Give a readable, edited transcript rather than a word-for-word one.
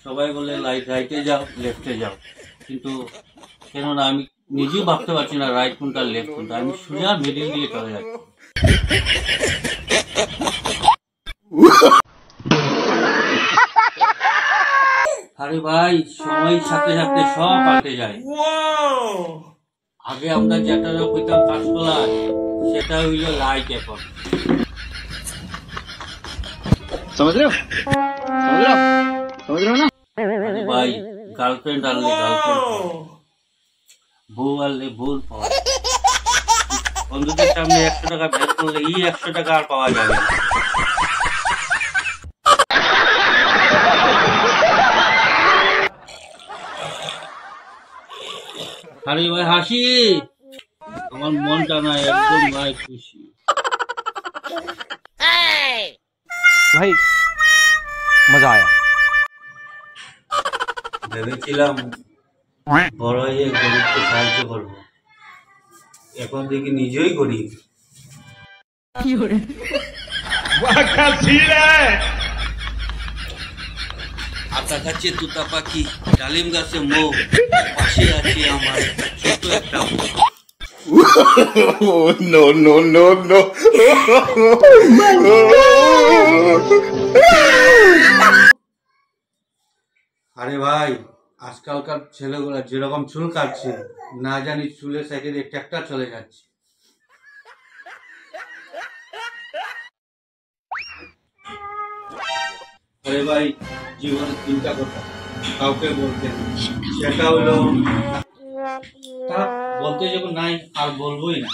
সবাই বলে রাইটে যাও লেফটে যাও, কিন্তু কেননা আমি নিজেও ভাবতে পারছি না রাইট কোনটা লেফট কোনটা, আমি সোজা মিডিল দিয়ে চলে যাচ্ছি। আরে ভাই, সময়ের সাথে সাথে সব পাল্টে যায়। আগে আমরা যেটা কইতাম কাঁচকলা, সেটা হইল লাইট এখন। আরে ভাই, গার্লফ্রেন্ড আনলে গার্লফ্রেন্ড, বউ আনলে বউ পাওয়া যায়। বন্ধুদের সামনে 100 টাকা বের করলে 100 টাকা আর পাওয়া যাবে না। আরে ভাই হাসি, আমার মনটা না একদম নাই খুশি। ভাই মজা আয়া। ভেবেছিলাম বড় হয়ে গরিবকে সাহায্য করবো, এখন দেখি নিজেই গরিব। আতা খাচ্ছে তুতা পাখি, ডালিম গাছে মৌ, পাশে আছে আমার ছোট একটা। No, no, no, no. আরে ভাই, আজকালকার ছেলেগুলা যেরকম চুল কাটছে, না জানি চুলের সাইডে ট্র্যাক্টর চলে যাচ্ছে। আরে ভাই, জীবনে চিন্তা কথা কাউকে বলতে না, সেটা হলো তা বলতে যখন নাই আর বলবোই না।